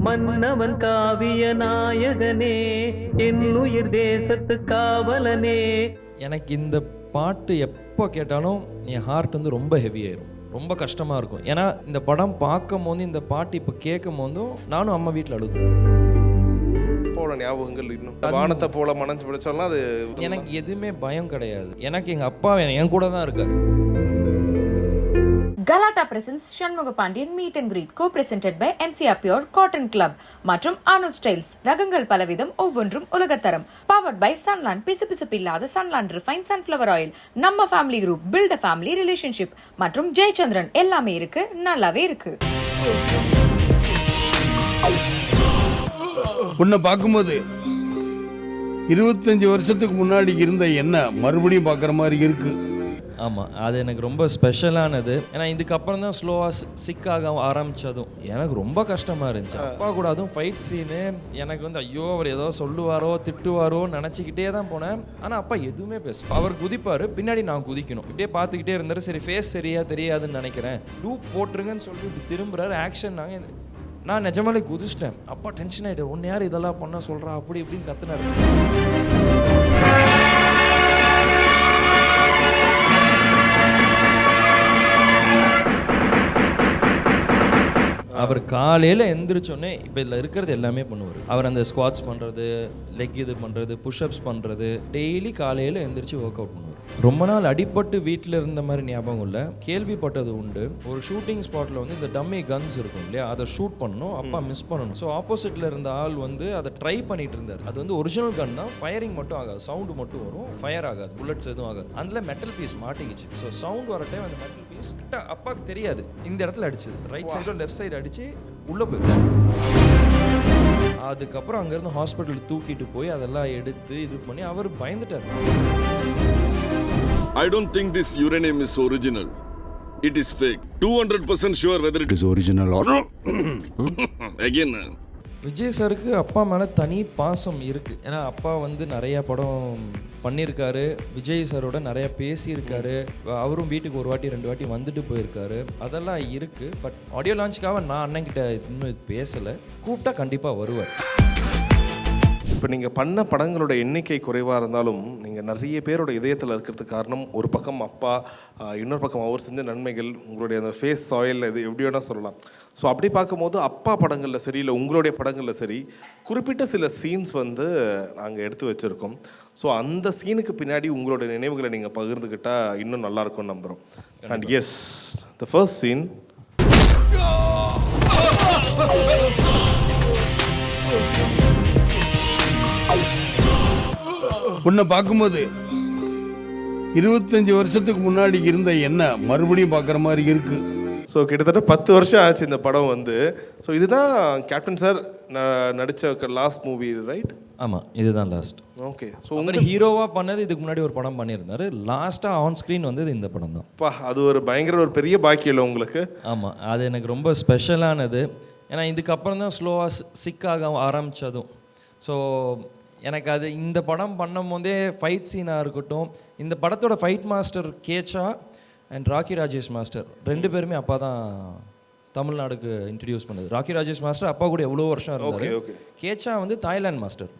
மன்னவன் காவிய நாயகனே, என்னுயிர் தேசத்து காவலனே. எனக்கு இந்த பாட்டு எப்போ கேட்டாலும் என் ஹார்ட் வந்து ரொம்ப ஹெவி ஆயிரும், ரொம்ப கஷ்டமாக இருக்கும். ஏன்னா இந்த படம் பார்க்கும் போது, இந்த பாட்டு இப்போ கேட்கும் போதும் நானும் அம்மா வீட்டில் அழுதும். அப்பாவோட ஞாபகங்கள் இன்னும் வானத்தை போல மனஞ்சு பிடிச்சாலும் அது எனக்கு எதுவுமே பயம் கிடையாது. எனக்கு எங்கள் அப்பா என் கூட தான் இருக்காரு. Galata presents Shanmuga Pandian Meet and Greet co-presented by MCR Pure Cotton Club மற்றும் Anuj Styles. ரகங்கள் பலவிதம், ஒவ்வொன்றும் உலகத்தரம். Powered by Sunland, பிசுபிசுப்பில்லாத Sunland Refined Sunflower Oil. நம்ம family group, Build a Family Relationship மற்றும் ஜெயச்சந்திரன். எல்லாமே இருக்கு, நல்லாவே இருக்கு. உன்னை பார்க்கும்போது 25 வருஷத்துக்கு முன்னாடி இருந்த என்ன மறுபடியும் பார்க்குற மாதிரி இருக்கு. ஆமாம், அது எனக்கு ரொம்ப ஸ்பெஷலானது. ஏன்னா இதுக்கப்புறம் தான் ஸ்லோவாக சிக்காக ஆரம்பித்ததும் எனக்கு ரொம்ப கஷ்டமாக இருந்துச்சு. அப்பா கூட அதுவும் ஃபைட் சீனு எனக்கு வந்து ஐயோ அவர் ஏதோ சொல்லுவாரோ திட்டுவாரோ நினச்சிக்கிட்டே தான் போனேன். ஆனால் அப்பா எதுவுமே பேசும். அவர் குதிப்பார், பின்னாடி நான் குதிக்கணும். இப்படியே பார்த்துக்கிட்டே இருந்தார். சரி ஃபேஸ் சரியா தெரியாதுன்னு நினைக்கிறேன், டூப் போட்டுருங்கன்னு சொல்லி இப்படி திரும்புறாரு. ஆக்ஷன் நான் நிஜமாலே குதிச்சிட்டேன். அப்பா டென்ஷன் ஆகிட்டு, ஒன்று யார் இதெல்லாம் பண்ண சொல்கிறா அப்படி இப்படின்னு கத்துனாரு. அவர் காலையில் எந்திரிச்சோடனே இப்போ இதில் இருக்கிறது எல்லாமே பண்ணுவார். அவர் அந்த ஸ்குவாட்ஸ் பண்ணுறது, லெக் இது பண்ணுறது, புஷ்அப்ஸ் பண்ணுறது, டெய்லி காலையில் எந்திரிச்சு ஒர்க் அவுட் பண்ணுவார். ரொம்ப நாள் அடிபட்டு வீட்டில் இருந்த மாதிரி ஞாபகம் இல்லை, கேள்விப்பட்டது உண்டு. ஒரு ஷூட்டிங் ஸ்பாட்டில் வந்து இந்த டம்மி கன்ஸ் இருக்கும் இல்லையா, அதை ஷூட் பண்ணணும். அப்பா மிஸ் பண்ணணும். ஸோ ஆப்போசிட்டில் இருந்த ஆள் வந்து அதை ட்ரை பண்ணிட்டு இருந்தார். அது வந்து ஒரிஜினல் கன் தான், ஃபயரிங் மட்டும் ஆகாது, சவுண்டு மட்டும் வரும், ஃபயர் ஆகாது, புல்லட்ஸ் எதுவும் ஆகாது. அதில் மெட்டல் பீஸ் மாட்டிக்கிச்சு. ஸோ சவுண்ட் வர டைம் அந்த மெட்டல் பீஸ் அப்பாவுக்கு தெரியாது, இந்த இடத்துல அடிச்சது, ரைட் சைடோ லெஃப்ட் சைடு அடிச்சு உள்ள போயிடுச்சு. அதுக்கப்புறம் அங்கேருந்து ஹாஸ்பிட்டல் தூக்கிட்டு போய் அதெல்லாம் எடுத்து இது பண்ணி அவர் பயந்துட்டார். I don't think this uranium is original. It is fake. 200% sure whether it is original or again. Vijay சாருக்கு அப்பா மேலே தனி பாசம் இருக்குது. ஏன்னா அப்பா வந்து நிறையா படம் பண்ணியிருக்காரு, விஜய் சாரோட நிறையா பேசியிருக்காரு. அவரும் வீட்டுக்கு ஒரு வாட்டி 2 வாட்டி வந்துட்டு போயிருக்காரு. அதெல்லாம் இருக்குது. பட் ஆடியோ லான்ச்சுக்காக நான் அண்ணன்கிட்ட இன்னும் பேசலை. கூப்பிட்டா கண்டிப்பாக வருவார். இப்போ நீங்கள் பண்ண படங்களோட எண்ணிக்கை குறைவாக இருந்தாலும் நீங்கள் நிறைய பேரோட இதயத்தில் இருக்கிறதுக்கு காரணம் ஒரு பக்கம் அப்பா, இன்னொரு பக்கம் அவர் செஞ்ச நன்மைகள், உங்களுடைய அந்த ஃபேஸ் சாயில், இது எப்படி வேணால் சொல்லலாம். ஸோ அப்படி பார்க்கும்போது அப்பா படங்களில் சரி, இல்லை உங்களுடைய படங்களில் சரி, குறிப்பிட்ட சில சீன்ஸ் வந்து நாங்கள் எடுத்து வச்சுருக்கோம். ஸோ அந்த சீனுக்கு பின்னாடி உங்களோட நினைவுகளை நீங்கள் பகிர்ந்துக்கிட்டால் இன்னும் நல்லாயிருக்கும்னு நம்புகிறோம். And yes, the first scene. உன்னை பார்க்கும்போது 25 வருஷத்துக்கு முன்னாடி இருந்த என்ன மறுபடியும் பார்க்குற மாதிரி இருக்கு. ஸோ கிட்டத்தட்ட 10 வருஷம் ஆச்சு இந்த படம் வந்து. ஸோ இதுதான் கேப்டன் சார் நடித்த லாஸ்ட் மூவி, ரைட்? ஆமாம், இதுதான் லாஸ்ட். ஓகே. ஸோ உங்களை ஹீரோவாக பண்ணது இதுக்கு முன்னாடி ஒரு படம் பண்ணியிருந்தாரு. லாஸ்ட்டாக ஆன் ஸ்க்ரீன் வந்தது இந்த படம் தான். அது ஒரு பயங்கர ஒரு பெரிய பாக்கியம் இல்லை உங்களுக்கு? ஆமாம், அது எனக்கு ரொம்ப ஸ்பெஷலானது. ஏன்னா இதுக்கப்புறம் தான் ஸ்லோவாக சிக்காக ஆரம்பித்ததும். ஸோ எனக்கு அது இந்த படம் பண்ணும் போதே ஃபைட் சீனாக இருக்கட்டும், இந்த படத்தோட fight master Kecha and Rocky Rajesh master 2 பேருமே அப்பா தான் தமிழ்நாடுக்கு இன்ட்ரடியூஸ் பண்ணது. ராக்கி ராஜேஷ் மாஸ்டர் அப்பா கூட எவ்வளோ வருஷம் இருந்தார். கேச்சா வந்து தாய்லாந்து மாஸ்டர்.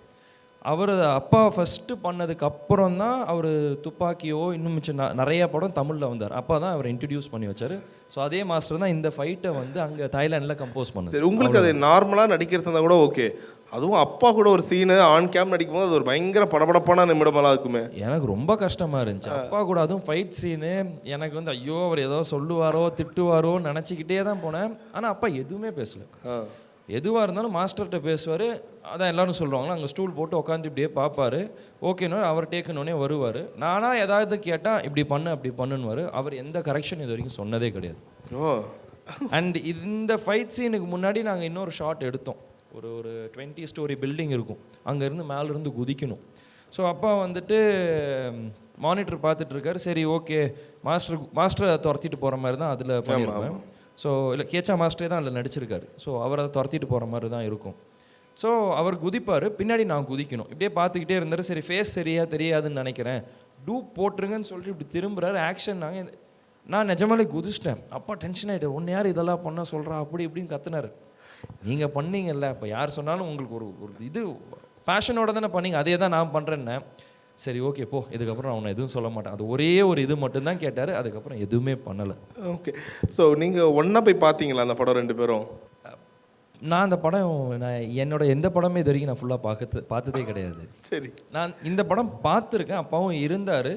அவர் அப்பா ஃபஸ்ட்டு பண்ணதுக்கு அப்புறம் தான் அவர் துப்பாக்கியோ இன்னும் மிச்சம் நிறையா படம் தமிழில் வந்தார். அப்பா தான் அவர் இன்ட்ரடியூஸ் பண்ணி வச்சார். ஸோ அதே மாஸ்டர் தான் இந்த ஃபைட்டை வந்து அங்கே தாய்லாண்டில் கம்போஸ் பண்ணார். சரி, உங்களுக்கு அது நார்மலாக நடிக்கிறது இருந்தால் கூட ஓகே, அதுவும் அப்பா கூட ஒரு சீனு ஆன் கேம் நடிக்கும் போது அது ஒரு பயங்கர படபடப்பான நிமிடமெல்லாம் இருக்குமே. எனக்கு ரொம்ப கஷ்டமாக இருந்துச்சு. அப்பா கூட அதுவும் ஃபைட் சீனு எனக்கு வந்து ஐயோ அவர் ஏதோ சொல்லுவாரோ திட்டுவாரோ நினச்சிக்கிட்டே தான் போனேன். ஆனால் அப்பா எதுவுமே பேசலை. எதுவாக இருந்தாலும் மாஸ்டர்கிட்ட பேசுவார். அதான் எல்லோரும் சொல்லுவாங்களா, அங்கே ஸ்டூல் போட்டு உட்காந்து இப்படியே பார்ப்பார். ஓகேன்னு அவர் டேக்குன்னொடனே வருவார். நானாக ஏதாவது கேட்டால் இப்படி பண்ணு அப்படி பண்ணுன்னு அவர் எந்த கரெக்ஷன் இது வரைக்கும் சொன்னதே கிடையாது. அண்ட் இந்த ஃபைட் சீனுக்கு முன்னாடி நாங்கள் இன்னொரு ஷாட் எடுத்தோம். ஒரு 20 ஸ்டோரி பில்டிங் இருக்கும், அங்கேருந்து மேலேருந்து குதிக்கணும். ஸோ அப்பா வந்துட்டு மானிட்டர் பார்த்துட்ருக்காரு. சரி ஓகே, மாஸ்டரை துரத்திட்டு போகிற மாதிரி தான் அதில் பண்ணியிருப்பேன். ஸோ இல்லை, கேச்சா மாஸ்டரே தான் அதில் நடிச்சிருக்காரு. ஸோ அவர் அதை துரத்திட்டு போகிற மாதிரி தான் இருக்கும். ஸோ அவர் குதிப்பார், பின்னாடி நான் குதிக்கணும். இப்படியே பார்த்துக்கிட்டே இருந்தார். சரி ஃபேஸ் சரியா தெரியாதுன்னு நினைக்கிறேன், டூப் போட்டுருங்கன்னு சொல்லிட்டு இப்படி திரும்புறாரு. ஆக்ஷன் நான் நிஜமாலே குதிச்சிட்டேன். அப்பா டென்ஷன் ஆகிட்டு, ஒன்று யார் இதெல்லாம் பண்ண சொல்கிறா அப்படி இப்படின்னு கத்துனாரு. நீங்கள் பண்ணீங்கல்ல, இப்போ யார் சொன்னாலும் உங்களுக்கு ஒரு ஒரு இது பேஷனோட தானே பண்ணீங்க, அதே தான் நான் பண்ணுறேன்னே. சரி ஓகே போ, இதுக்கப்புறம் நான் உன்னை எதுவும் சொல்ல மாட்டேன். அது ஒரே ஒரு இது மட்டும்தான் கேட்டார், அதுக்கப்புறம் எதுவுமே பண்ணலை. ஓகே. ஸோ நீங்கள் ஒன்றா போய் பார்த்தீங்களா அந்த படம் 2 பேரும்? நான் அந்த படம் என்னோட எந்த படமே இது வரைக்கும் நான் ஃபுல்லாக பார்த்ததே கிடையாது. சரி. நான் இந்த படம் பார்த்துருக்கேன், அப்பாவும் இருந்தார்.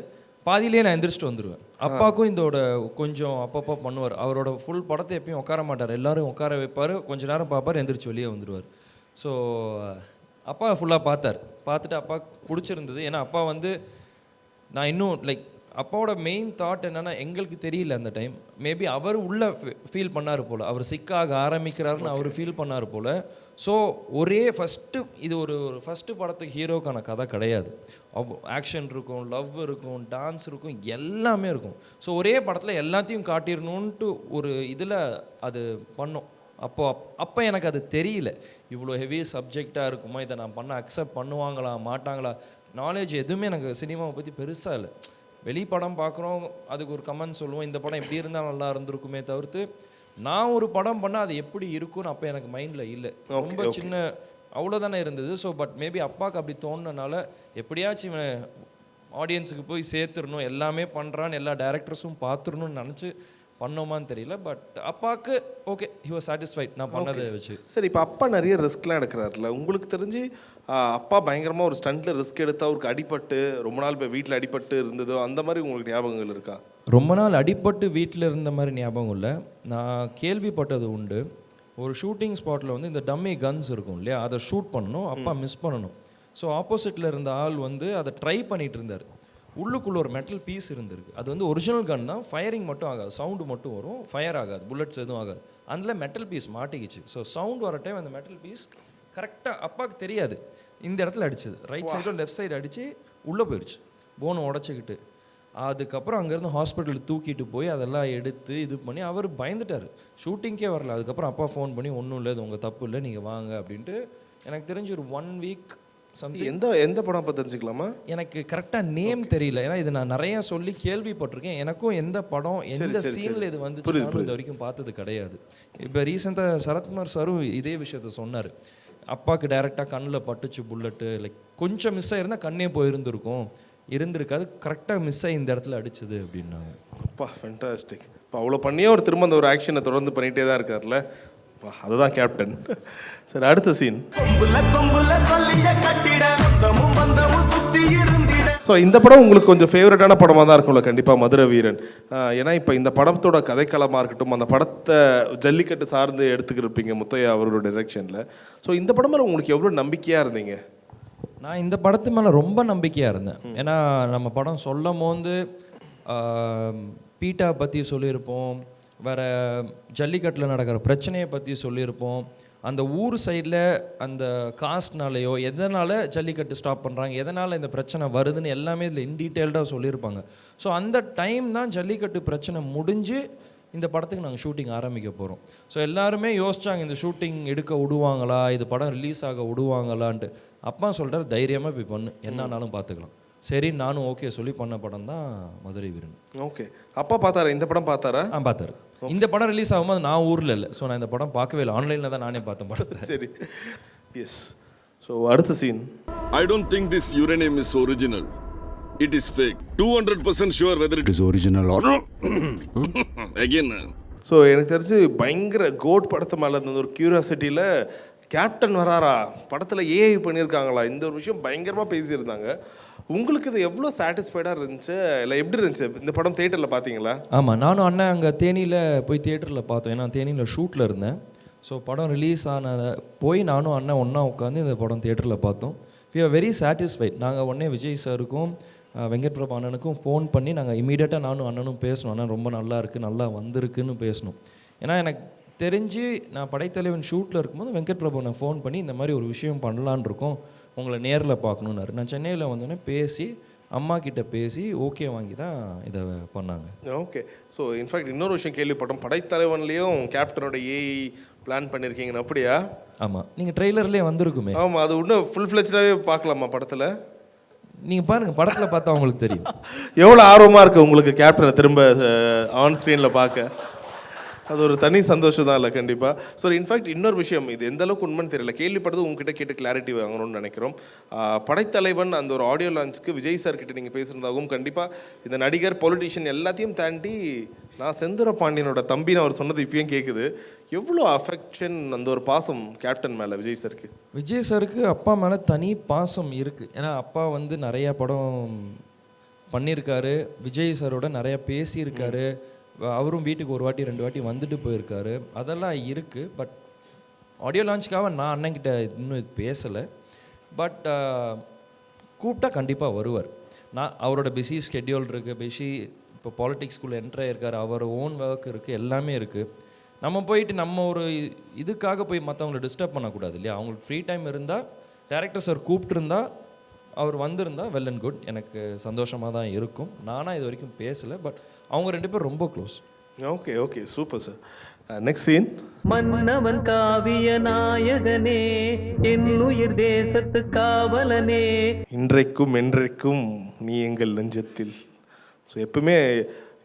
பாதியிலே நான் எந்திரிச்சிட்டு வந்துடுவேன். அப்பாவுக்கும் இதோட கொஞ்சம் அப்பப்போ பண்ணுவார். அவரோட ஃபுல் படத்தை எப்பயும் உட்கார மாட்டார், எல்லாரும் உட்கார வைப்பார், கொஞ்ச நேரம் பார்ப்பார், எந்திரிச்சு வெளியே வந்துடுவார். ஸோ அப்பா ஃபுல்லாக பார்த்துட்டு அப்பா பிடிச்சிருந்தது. ஏன்னா அப்பா வந்து நான் இன்னும் லைக் அப்பாவோட மெயின் தாட் என்னென்னா எங்களுக்கு தெரியல அந்த டைம், மேபி அவர் உள்ள ஃபீல் பண்ணார் போல், அவர் சிக்காக ஆரம்பிக்கிறாருன்னு அவர் ஃபீல் பண்ணார் போல். ஸோ ஒரே இது ஒரு ஃபஸ்ட்டு படத்துக்கு ஹீரோக்கான கதை கிடையாது. ஆக்ஷன் இருக்கும், லவ் இருக்கும், டான்ஸ் இருக்கும், எல்லாமே இருக்கும். ஸோ ஒரே படத்தில் எல்லாத்தையும் காட்டிடணுன்ட்டு ஒரு இதில் அது பண்ணோம். அப்போ எனக்கு அது தெரியல, இவ்வளோ ஹெவி சப்ஜெக்டாக இருக்குமா, இதை நான் பண்ண அக்செப்ட் பண்ணுவாங்களா மாட்டாங்களா, நாலேஜ் எதுவுமே எனக்கு சினிமாவை பற்றி பெருசாக இல்லை. வெளிப்படம் பார்க்குறோம், அதுக்கு ஒரு கமெண்ட் சொல்லுவோம், இந்த படம் எப்படி இருந்தால் நல்லா இருந்திருக்குமே தவிர்த்து நான் ஒரு படம் பண்ணால் அது எப்படி இருக்குன்னு அப்போ எனக்கு மைண்டில் இல்லை. ரொம்ப சின்ன அவ்வளோதானே இருந்தது. ஸோ பட் மேபி அப்பாவுக்கு அப்படி தோணுனால எப்படியாச்சும் ஆடியன்ஸுக்கு போய் சேர்த்துடணும், எல்லாமே பண்ணுறான்னு எல்லா டேரக்டர்ஸும் பார்த்துடணும்னு நினச்சி பண்ணோமான்னு தெரியல. பட் அப்பாவுக்கு ஓகே, ஹி வாஸ் சாட்டிஸ்ஃபைட் நான் பண்ணதை வச்சு. சரி, இப்போ அப்பா நிறைய ரிஸ்க்லாம் எடுக்கிறாருல, உங்களுக்கு தெரிஞ்சு அப்பா பயங்கரமாக ஒரு ஸ்டண்ட்டில் ரிஸ்க் எடுத்து அவருக்கு அடிபட்டு ரொம்ப நாள் இப்போ வீட்டில் அடிபட்டு இருந்ததோ அந்த மாதிரி உங்களுக்கு ஞாபகங்கள் இருக்கா? ரொம்ப நாள் அடிபட்டு வீட்டில் இருந்த மாதிரி ஞாபகம் இல்லை. நான் கேள்விப்பட்டது உண்டு, ஒரு ஷூட்டிங் ஸ்பாட்டில் வந்து இந்த டம்மி கன்ஸ் இருக்கும் இல்லையா, அதை ஷூட் பண்ணணும், அப்பா மிஸ் பண்ணணும். ஸோ ஆப்போசிட்டில் இருந்த ஆள் வந்து அதை ட்ரை பண்ணிகிட்டு இருந்தார். உள்ளுக்குள்ளே ஒரு மெட்டல் பீஸ் இருந்திருக்கு, அது வந்து ஒரிஜினல் கன் தான், ஃபயரிங் மட்டும் ஆகாது, சவுண்டு மட்டும் வரும், ஃபயர் ஆகாது, புல்லட்ஸ் எதுவும் ஆகாது. அதில் மெட்டல் பீஸ் மாட்டிக்கிச்சு. ஸோ சவுண்ட் வர டைம் அந்த மெட்டல் பீஸ் கரெக்டாக அப்பாவுக்கு தெரியாது இந்த இடத்துல அடிச்சது, ரைட் சைடோ லெஃப்ட் சைடு அடித்து உள்ளே போயிடுச்சு, போனை உடச்சிக்கிட்டு. அதுக்கப்புறம் அங்கேருந்து ஹாஸ்பிட்டலுக்கு தூக்கிட்டு போய் அதெல்லாம் எடுத்து இது பண்ணி அவர் பயந்துட்டார், ஷூட்டிங்கே வரல. அதுக்கப்புறம் அப்பா ஃபோன் பண்ணி ஒன்றும் இல்லை, இது உங்கள் தப்பு இல்லை, நீங்கள் வாங்க அப்படின்ட்டு. எனக்கு தெரிஞ்சு ஒரு 1 வீக் எந்த படம் அப்போ தெரிஞ்சுக்கலாமா? எனக்கு கரெக்டாக நேம் தெரியல, ஏன்னா இது நான் நிறையா சொல்லி கேள்விப்பட்டிருக்கேன். எனக்கும் எந்த படம் எந்த சீனில் இது வந்துச்சு இது வரைக்கும் பார்த்தது கிடையாது. இப்போ ரீசெண்டாக சரத்குமார் சாரும் இதே விஷயத்த சொன்னார், அப்பாவுக்கு டைரெக்டாக கண்ணில் பட்டுச்சு புல்லட்டு, லைக் கொஞ்சம் மிஸ் ஆகிருந்தால் கண்ணே போயிருந்துருக்கும், இருந்திருக்காது, கரெக்டாக மிஸ் ஆகி இந்த இடத்துல அடிச்சது அப்படின்னாங்க. அப்பா ஃபென்டாஸ்டிக். இப்போ அவ்வளோ பண்ணியே அவர் திரும்ப அந்த ஒரு ஆக்ஷனை தொடர்ந்து பண்ணிகிட்டே தான் இருக்கார்ல, அதுதான் கேப்டன். சரி, அடுத்த சீன். ஸோ இந்த படம் உங்களுக்கு கொஞ்சம் ஃபேவரட்டான படமாக தான் இருக்கும்ல கண்டிப்பாக, மதுரை வீரன். ஏன்னா இப்போ இந்த படத்தோட கதைக்களமாக இருக்கட்டும், அந்த படத்தை ஜல்லிக்கட்டு சார்ந்து எடுத்துக்கிருப்பீங்க முத்தையா அவரோட டைரக்ஷனில். ஸோ இந்த படம் மேலே உங்களுக்கு எவ்வளோ நம்பிக்கையாக இருந்தீங்க? நான் இந்த படத்து மேலே ரொம்ப நம்பிக்கையாக இருந்தேன். ஏன்னா நம்ம படம் சொல்லும் போது பீட்டா பற்றி சொல்லியிருப்போம், வேறு ஜல்லிக்கட்டில் நடக்கிற பிரச்சனையை பற்றி சொல்லியிருப்போம், அந்த ஊர் சைடில் அந்த காஸ்ட்னாலேயோ எதனால் ஜல்லிக்கட்டு ஸ்டாப் பண்ணுறாங்க, எதனால் இந்த பிரச்சனை வருதுன்னு எல்லாமே இதில் இன்டீட்டெயில்டாக சொல்லியிருப்பாங்க. ஸோ அந்த டைம் தான் ஜல்லிக்கட்டு பிரச்சனை முடிஞ்சு இந்த படத்துக்கு நாங்கள் ஷூட்டிங் ஆரம்பிக்க போகிறோம். ஸோ எல்லாருமே யோசிச்சாங்க இந்த ஷூட்டிங் எடுக்க விடுவாங்களா, இது படம் ரிலீஸ் ஆக விடுவாங்களான்ட்டு. அப்பா சொல்கிறார் தைரியமாக போய் பண்ணு, என்னன்னாலும் பார்த்துக்கலாம். சரி நானும் ஓகே சொல்லி பண்ண படம் தான் மதுரை வீரன். ஓகே, அப்பா பார்த்தாரா இந்த படம்? பார்த்தாரா? பார்த்தாரு. இந்த படம் ரிலீஸ் ஆகும்போது நான் ஊரில் இல்லை, ஸோ நான் இந்த படம் பார்க்கவே இல்லை, ஆன்லைனில் தான் நானே பார்த்தேன் படத்தை. சரி, எஸ். ஸோ அடுத்த scene. I don't think this uranium is original. It is fake. 200% sure whether it is original or again. So எனக்கு தெரிஞ்சு பயங்கர கோட் படத்து மேலே இருந்த ஒரு கியூரியாசிட்டியில் கேப்டன் வராரா, படத்தில் ஏஐ பண்ணியிருக்காங்களா, இந்த ஒரு விஷயம் பயங்கரமாக பேசியிருந்தாங்க. உங்களுக்கு இது எவ்வளோ சாட்டிஸ்ஃபைடாக இருந்துச்சு, இல்லை எப்படி இருந்துச்சு இந்த படம்? தியேட்டரில் பார்த்தீங்களா? ஆமாம், நானும் அண்ணன் அங்கே தேனியில் போய் தியேட்டரில் பார்த்தோம், ஏன்னா தேனியில் ஷூட்டில் இருந்தேன். ஸோ படம் ரிலீஸ் ஆனதை போய் நானும் அண்ணன் ஒன்றா உட்காந்து இந்த படம் தியேட்டரில் பார்த்தோம். We are very satisfied. நாங்கள் உடனே விஜய் சாருக்கும் வெங்கட் பிரபு அண்ணனுக்கும் ஃபோன் பண்ணி நாங்கள் இமீடியட்டாக நானும் அண்ணனும் பேசணும், அண்ணன் ரொம்ப நல்லா இருக்குது, நல்லா வந்திருக்குன்னு பேசணும். ஏன்னா எனக்கு தெரிஞ்சு நான் படைத்தலைவன் ஷூட்டில் இருக்கும்போது வெங்கட் பிரபு நான் ஃபோன் பண்ணி இந்த மாதிரி ஒரு விஷயம் பண்ணலான் இருக்கோம், உங்களை நேரில் பார்க்கணுன்னாரு. நான் சென்னையில் வந்தோடனே பேசி அம்மா கிட்ட பேசி ஓகே வாங்கி தான் இதை பண்ணாங்க. ஓகே. ஸோ இன்ஃபேக்ட் இன்னொரு விஷயம் கேள்விப்பட்டோம், படைத்தலைவன்லேயும் கேப்டனோட ஏஐ பிளான் பண்ணியிருக்கீங்கன்னு. அப்படியா? ஆமாம், நீங்கள் ட்ரெய்லர்லேயே வந்திருக்குமே. ஆமாம், அது இன்னும் ஃபுல் ஃப்ளெஜ்டாகவே பார்க்கலாமா படத்தில்? நீங்கள் பாருங்கள், படத்தில் பார்த்தா உங்களுக்கு தெரியும். எவ்வளோ ஆர்வமாக இருக்குது உங்களுக்கு கேப்டனை திரும்ப ஆன் ஸ்க்ரீனில் பார்க்க? அது ஒரு தனி சந்தோஷம் தான் இல்லை கண்டிப்பாக. ஸோ இன்ஃபேக்ட் இன்னொரு விஷயம், இது எந்த அளவுக்கு உண்மைன்னு தெரியல, கேள்விப்பட்டது உங்ககிட்ட கேட்டு கிளாரிட்டி வாங்கணும்னு நினைக்கிறோம். படைத்தலைவன் அந்த ஒரு ஆடியோ லான்ச்சுக்கு விஜய் சார் கிட்ட நீங்கள் பேசுகிறதாகவும், கண்டிப்பாக இந்த நடிகர் பொலிட்டிஷியன் எல்லாத்தையும் தாண்டி நான் செந்தூர பாண்டியனோட தம்பின்னு அவர் சொன்னது இப்பயும் கேட்குது. எவ்வளோ அஃபெக்ஷன், அந்த ஒரு பாசம் கேப்டன் மேலே விஜய் சாருக்கு? விஜய் சாருக்கு அப்பா மேலே தனி பாசம் இருக்குது. ஏன்னா அப்பா வந்து நிறையா படம் பண்ணியிருக்காரு, விஜய் சாரோட நிறையா பேசியிருக்காரு, அவரும் வீட்டுக்கு ஒரு வாட்டி 2 வாட்டி வந்துட்டு போயிருக்காரு, அதெல்லாம் இருக்குது. பட் ஆடியோ லான்ச்சுக்காக நான் அண்ணன்கிட்ட இன்னும் பேசலை. பட் கூப்பிட்டா கண்டிப்பாக வருவார். நான் அவரோட பிஸி ஸ்கெட்யூல் இருக்குது, இப்போ பாலிடிக்ஸ்குள்ளே என்ட்ரு ஆகிருக்காரு, அவர் ஓன் ஒர்க் இருக்குது, எல்லாமே இருக்குது. நம்ம போயிட்டு நம்ம ஒரு இதுக்காக போய் மற்றவங்களை டிஸ்டர்ப் பண்ணக்கூடாது இல்லையா? அவங்களுக்கு ஃப்ரீ டைம் இருந்தால், டைரக்டர் சார் கூப்பிட்டுருந்தா, அவர் வந்திருந்தா வெல் அண்ட் குட், எனக்கு சந்தோஷமாக தான் இருக்கும். நானாக இது வரைக்கும் பேசலை, பட் அவங்க 2 பேரும் ரொம்ப close. Okay okay, super sir. Next scene. மன்னவன் காவிய நாயகனே, என் உயிர் தேசத்து காவலனே, இன்றைக்கும் என்றைக்கும் நீ எங்கள் நெஞ்சத்தில். ஸோ எப்பவுமே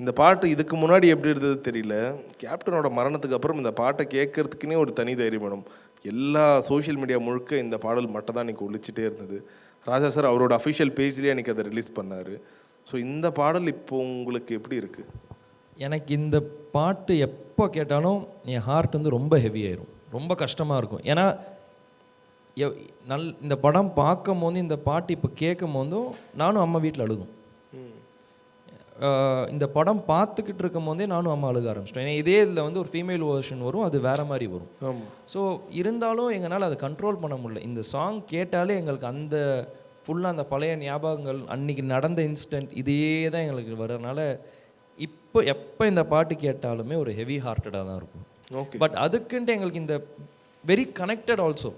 இந்த பாட்டு இதுக்கு முன்னாடி எப்படி இருந்தது தெரியல, கேப்டனோட மரணத்துக்கு அப்புறம் இந்த பாட்டை கேட்கறதுக்குன்னே ஒரு தனி தைரியம் வேணும். எல்லா சோஷியல் மீடியா முழுக்க இந்த பாடல் மட்டும் தான் இன்றைக்கி ஒழிச்சிட்டே இருந்தது. ராஜா சார் அவரோட அஃபிஷியல் பேஜ்லேயே அன்றைக்கி அதை ரிலீஸ் பண்ணார். ஸோ இந்த பாடல் இப்போ உங்களுக்கு எப்படி இருக்குது? எனக்கு இந்த பாட்டு எப்போ கேட்டாலும் என் ஹார்ட் வந்து ரொம்ப ஹெவி ஆயிரும், ரொம்ப கஷ்டமாக இருக்கும். ஏன்னா இந்த படம் பார்க்கும் போது, இந்த பாட்டு இப்போ கேட்கும் போதும் நானும் அம்மா வீட்டில் அழுதும். இந்த படம் பார்த்துக்கிட்டு இருக்கும் போதே நானும் அம்மா அழுக ஆரம்பிச்சிட்டேன். ஏன்னா இதே இதில் வந்து ஒரு ஃபீமேல் வேர்ஷன் வரும், அது வேறு மாதிரி வரும். ஸோ இருந்தாலும் எங்களால் அதை கண்ட்ரோல் பண்ண முடியல. இந்த சாங் கேட்டாலே எங்களுக்கு அந்த ஃபுல்லாக அந்த பழைய ஞாபகங்கள், அன்றைக்கி நடந்த இன்சிடென்ட், இதே தான் எங்களுக்கு வர்றதுனால இப்போ எப்போ இந்த பாட்டு கேட்டாலுமே ஒரு ஹெவி ஹார்ட்டடாக தான் இருக்கும். பட் அதுக்குன்ட்டு எங்களுக்கு இந்த வெரி கனெக்டட் ஆல்சோ,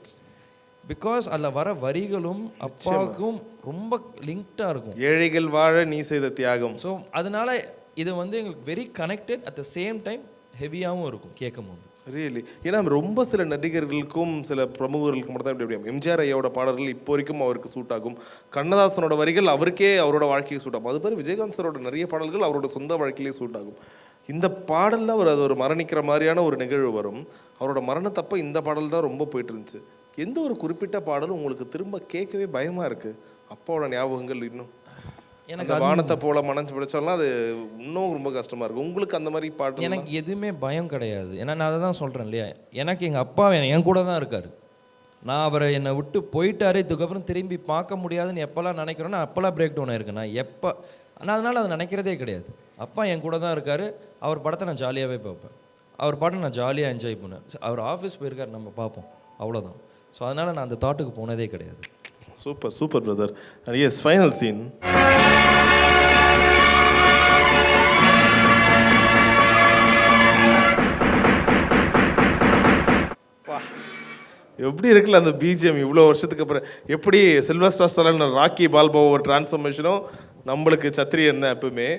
பிகாஸ் அதில் வர வரிகளும் அப்பாவுக்கும் ரொம்ப லிங்க்டாக இருக்கும். ஏழைகள் வாழ நீ செய்த தியாகம். ஸோ அதனால இது வந்து எங்களுக்கு very connected, at the same time ஹெவியாகவும் இருக்கும் கேட்கும் போது. ரியலி. ஏன்னா ரொம்ப சில நடிகர்களுக்கும் சில பிரமுகர்களுக்கும் மட்டும் தான் இப்படி. எம்ஜிஆர் ஐயாவோட பாடல்கள் இப்போ வரைக்கும் அவருக்கு சூட் ஆகும், கண்ணதாசனோட வரிகள் அவருக்கே அவரோட வாழ்க்கையை சூட் ஆகும், அது மாதிரி விஜயகாந்த் சாரோட நிறைய பாடல்கள் அவரோட சொந்த வாழ்க்கையிலே சூட் ஆகும். இந்த பாடலில் அவர் அது ஒரு மரணிக்கிற மாதிரியான ஒரு நிகழ்வு வரும். அவரோட மரணத்தப்போ இந்த பாடல் தான் ரொம்ப போயிட்டு இருந்துச்சு. எந்த ஒரு குறிப்பிட்ட பாடலும் உங்களுக்கு திரும்ப கேட்கவே பயமாக இருக்குது? அப்பாவோட ஞாபகங்கள் இன்னும் எனக்கு வானத்தை போல மனஞ்சு பிடிச்சாலும் அது இன்னும் ரொம்ப கஷ்டமாக இருக்கும். உங்களுக்கு அந்த மாதிரி பாட்டு? எனக்கு எதுவுமே பயம் கிடையாது. ஏன்னா நான் அதை தான் சொல்கிறேன் இல்லையா, எனக்கு எங்கள் அப்பா என் கூட தான் இருக்கார். நான் அவரை என்னை விட்டு போயிட்டாரு, இதுக்கப்புறம் திரும்பி பார்க்க முடியாதுன்னு எப்போல்லாம் நினைக்கிறேன்னா அப்போல்லாம் பிரேக் டவுன் ஆயிருக்கேன் நான். நான் அதனால் அதை நினைக்கிறதே கிடையாது. அப்பா என் கூட தான் இருக்கார், அவர் படத்தை நான் ஜாலியாகவே பார்ப்பேன், அவர் பாட்டை நான் ஜாலியாக என்ஜாய் பண்ணேன். அவர் ஆஃபீஸ் போயிருக்கார், நம்ம பார்ப்போம், அவ்வளோதான். ஸோ அதனால் நான் அந்த தாட்டுக்கு போனதே கிடையாது. Super super brother. Yes, final scene. எப்படி இருக்குல்ல அந்த பிஜிஎம் இவ்வளோ வருஷத்துக்கு அப்புறம்? எப்படி சில்வஸ்டர் ஸ்டாலின் ராக்கி பால்போவ ஒரு டிரான்ஸ்ஃபர்மேஷனும் நம்மளுக்கு சத்திரியன் தான் எப்பவுமே.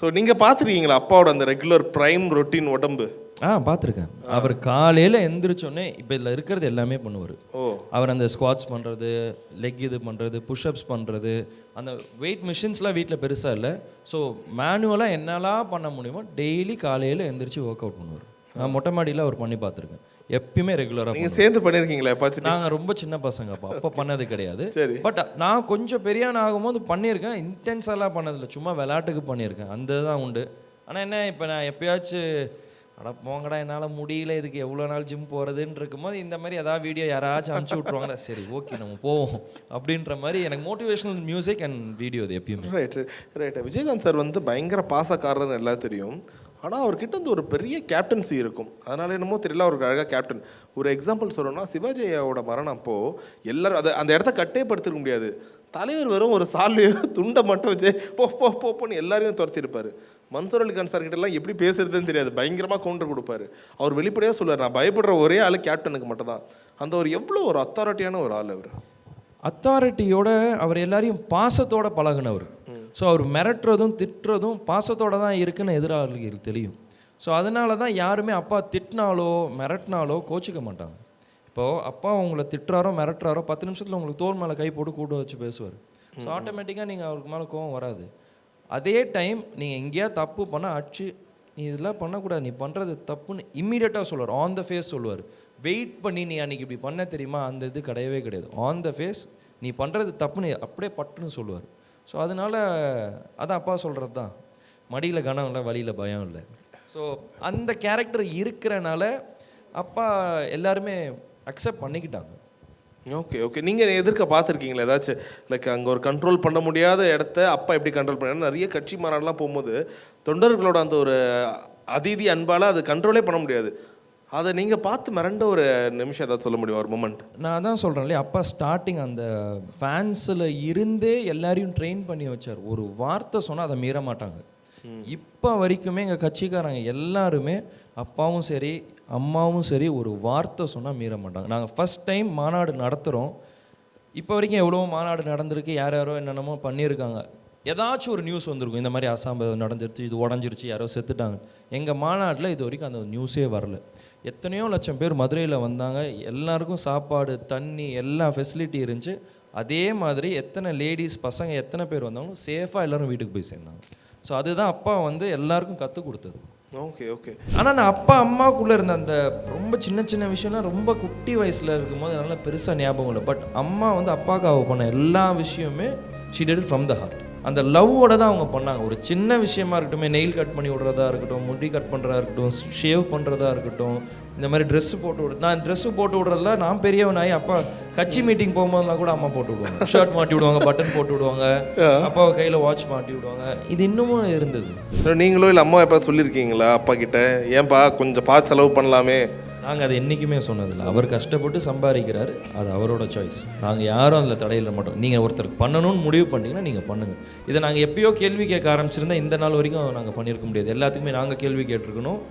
ஸோ நீங்கள் பார்த்துருக்கீங்களா அப்பாவோட அந்த ரெகுலர் ப்ரைம் ரொட்டீன் உடம்பு? பார்த்துருக்கேன். அவர் காலையில் எந்திரிச்சோடனே இப்போ இதில் இருக்கிறது எல்லாமே பண்ணுவார். அவர் அந்த ஸ்குவாட்ஸ் பண்ணுறது, லெக் இது பண்ணுறது, புஷ்அப்ஸ் பண்ணுறது, அந்த வெயிட் மிஷின்ஸ்லாம் வீட்டில் பெருசாக இல்லை. ஸோ மேனுவலாக என்னெல்லாம் பண்ண முடியுமோ டெய்லி காலையில் எந்திரிச்சு ஒர்க் அவுட் பண்ணுவார். நான் மொட்டை மாடியில் அவர் பண்ணி பார்த்துருக்கேன், எப்பயுமே ரெகுலராக. நீங்கள் சேர்ந்து பண்ணியிருக்கீங்களா எப்பாச்சும்? நாங்கள் ரொம்ப சின்ன பசங்க அப்போ பண்ணது கிடையாது. பட் நான் கொஞ்சம் பெரியான் ஆகும்போது பண்ணியிருக்கேன். இன்டென்ஸெல்லாம் பண்ணதில்லை, சும்மா விளையாட்டுக்கு பண்ணியிருக்கேன், அந்த தான் உண்டு. ஆனால் என்ன, இப்போ நான் எப்பயாச்சும் அட போங்கடா என்னால் முடியல, இதுக்கு எவ்வளோ நாள் ஜிம் போகிறதுன்னு இருக்கும்போது இந்த மாதிரி ஏதாவது வீடியோ யாராச்சும் அனுப்பிச்சி விட்ருவாங்களா, சரி ஓகே நம்ம போவோம் அப்படின்ற மாதிரி எனக்கு மோட்டிவேஷனல் மியூசிக் அண்ட் வீடியோ இது எப்பயுமே. ரைட். விஜயகாந்த் சார் வந்து பயங்கர பாசக்காரர்னு எல்லாம் தெரியும். ஆனால் அவர்கிட்ட வந்து ஒரு பெரிய கேப்டன்சி இருக்கும். அதனால என்னமோ தெரியல, அவருக்கு அழகாக கேப்டன். ஒரு எக்ஸாம்பிள் சொல்லணும்னா சிவாஜி ஐயாவோட மரணம் அப்போது எல்லாரும் அந்த இடத்த கட்டேப்படுத்திருக்க முடியாது. தலைவர் வெறும் ஒரு சால்வையோ துண்டை மட்டும் வச்சு போன்னு எல்லாரையும் துரத்திருப்பார். மன்சூர் அலிகான் சார் கிட்ட எல்லாம் எப்படி பேசுறதுன்னு தெரியாது, பயங்கரமாக கவுண்டர் கொடுப்பாரு. அவர் வெளிப்படையாக சொல்லுவார், நான் பயப்படுற ஒரே ஆள் கேப்டனுக்கு மட்டும் தான். அந்த ஒரு எவ்வளோ ஒரு அத்தாரிட்டியான ஒரு ஆள் அவர். அத்தாரிட்டியோட அவர் எல்லாரையும் பாசத்தோட பழகினவர். ஸோ அவர் மிரட்டுறதும் திட்டுறதும் பாசத்தோடு தான் இருக்குன்னு எதிராளிகளுக்கு தெரியும். ஸோ அதனால தான் யாருமே அப்பா திட்டினாலோ மிரட்டினாலோ கோச்சிக்க மாட்டாங்க. இப்போது அப்பா உங்களை திட்டுறாரோ மிரட்டுறாரோ 10 நிமிஷத்தில் உங்களுக்கு தோல் மேலே கை போட்டு கூட வச்சு பேசுவார். ஸோ ஆட்டோமேட்டிக்காக நீங்கள் அவருக்கு மேலே கோவம் வராது. அதே டைம் நீங்கள் எங்கேயா தப்பு பண்ணால் அடிச்சு நீ இதெல்லாம் பண்ணக்கூடாது, நீ பண்ணுறது தப்புன்னு இம்மீடியட்டாக சொல்லுவார். ஆன் த ஃபேஸ் சொல்லுவார். வெயிட் பண்ணி நீ அன்றைக்கி இப்படி பண்ண தெரியுமா, அந்த இது கிடையவே கிடையாது. ஆன் த ஃபேஸ் நீ பண்ணுறது தப்புன்னு அப்படியே பட்டுன்னு சொல்லுவார். ஸோ அதனால் அதான் அப்பா சொல்கிறது தான், மடியில் கனம் இல்லை, வழியில் பயம் இல்லை. ஸோ அந்த கேரக்டர் இருக்கிறனால அப்பா எல்லாருமே அக்செப்ட் பண்ணிக்கிட்டாங்க. Okay okay. நீங்கள் எதிர்க்க பார்த்துருக்கீங்களா ஏதாச்சும் லைக் அங்கே ஒரு கண்ட்ரோல் பண்ண முடியாத இடத்த அப்பா எப்படி கண்ட்ரோல் பண்ண? நிறைய கட்சி மாநாடுலாம் போகும்போது தொண்டர்களோட அந்த ஒரு அதீதி அன்பால் அது கண்ட்ரோலே பண்ண முடியாது. அதை நீங்கள் பார்த்து மிரண்ட ஒரு நிமிஷம் ஏதாவது சொல்ல முடியும், ஒரு மூமெண்ட்? நான் தான் சொல்கிறேன் இல்லையா, அப்பா ஸ்டார்டிங் அந்த ஃபேன்ஸில் இருந்தே எல்லாரையும் ட்ரெயின் பண்ணி வச்சார். ஒரு வார்த்தை சொன்னால் அதை மீற மாட்டாங்க. இப்போ வரைக்குமே எங்கள் கட்சிக்காரங்க எல்லாருமே அப்பாவும் சரி அம்மாவும் சரி ஒரு வார்த்தை சொன்னால் மீற மாட்டாங்க. நாங்கள் ஃபஸ்ட் டைம் மாநாடு நடத்துகிறோம். இப்போ வரைக்கும் எவ்வளோ மாநாடு நடந்திருக்கு, யார் யாரோ என்னென்னமோ பண்ணியிருக்காங்க. ஏதாச்சும் ஒரு நியூஸ் வந்திருக்கும், இந்த மாதிரி அசாம்பம் நடந்துருச்சு, இது உடஞ்சிருச்சு, யாரோ செத்துட்டாங்க. எங்கள் மாநாட்டில் இது வரைக்கும் அந்த நியூஸே வரல. எத்தனையோ லட்சம் பேர் மதுரையில் வந்தாங்க, எல்லாருக்கும் சாப்பாடு தண்ணி எல்லா ஃபெசிலிட்டி இருந்துச்சு. அதே மாதிரி எத்தனை லேடிஸ் பசங்க எத்தனை பேர் வந்தாலும் சேஃபாக எல்லோரும் வீட்டுக்கு போய் சேர்ந்தாங்க. ஸோ அதுதான் அப்பா வந்து எல்லாருக்கும் கற்றுக் கொடுத்தது. Okay okay. ஆனால் நான் அப்பா அம்மாவுக்குள்ளே இருந்த அந்த ரொம்ப சின்ன சின்ன விஷயம்லாம் ரொம்ப குட்டி வயசில் இருக்கும்போது நல்லா பெருசாக ஞாபகம் இல்லை. பட் அம்மா வந்து அப்பாவுக்காக பண்ண எல்லா விஷயமே she did it from the heart. அந்த லவ்வோட தான் அவங்க பண்ணாங்க. ஒரு சின்ன விஷயமா இருக்கட்டும், நெயில் கட் பண்ணி விடுறதா இருக்கட்டும், முடி கட் பண்ணுறதா இருக்கட்டும், ஷேவ் பண்ணுறதா இருக்கட்டும், இந்த மாதிரி ட்ரெஸ்ஸு போட்டு விடு. நான் ட்ரெஸ்ஸு போட்டு விடுறதுல நான் பெரியவனாகி அப்பா கட்சி மீட்டிங் போகும்போதுலாம் கூட அம்மா போட்டு விடுவாங்க. ஷர்ட் மாட்டி விடுவாங்க, பட்டன் போட்டு விடுவாங்க, அப்பாவை கையில் வாட்ச் மாட்டி விடுவாங்க. இது இன்னமும் இருந்தது. நீங்களும் இல்லை அம்மா எப்போ சொல்லியிருக்கீங்களா அப்பா கிட்ட, ஏன்பா கொஞ்சம் பார்த்து செலவு பண்ணலாமே? நாங்கள் அதை என்றைக்குமே சொன்னதில்லை. அவர் கஷ்டப்பட்டு சம்பாதிக்கிறாரு, அது அவரோட சாய்ஸ். நாங்கள் யாரும் அதில் தடையிட மாட்டோம். நீங்கள் ஒருத்தருக்கு பண்ணணும்னு முடிவு பண்ணிங்கன்னா நீங்கள் பண்ணுங்கள். இதை நாங்கள் எப்பயோ கேள்வி கேட்க ஆரம்பிச்சிருந்தா இந்த நாள் வரைக்கும் நாங்கள் பண்ணியிருக்க முடியாது. எல்லாத்துக்குமே நாங்கள் கேள்வி கேட்டிருக்கணும்,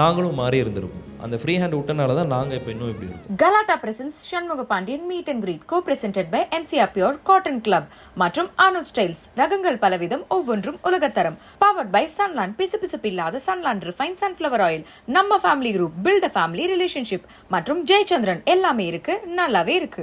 நாங்களும் மாறி இருந்திருக்கும். அந்த ஃப்ரீ ஹேண்ட் விட்டனால தான் நாங்கள் இப்போ இன்னும் இப்படி இருக்கோம். Galatta presents Shanmuga Pandian meet and greet co-presented by MCR Pure Cotton Club மற்றும் அனுஜ் ஸ்டைல்ஸ் ரகங்கள் பலவிதம் ஒவ்வொன்றும் உலகத்தரம். powered by Sunland பிசுபிசுப்பில்லாத Sunland Refined Sunflower Oil. நம்ம family group, build a family relationship மற்றும் ஜெயச்சந்திரன் எல்லாமே இருக்கு, நல்லாவே இருக்கு.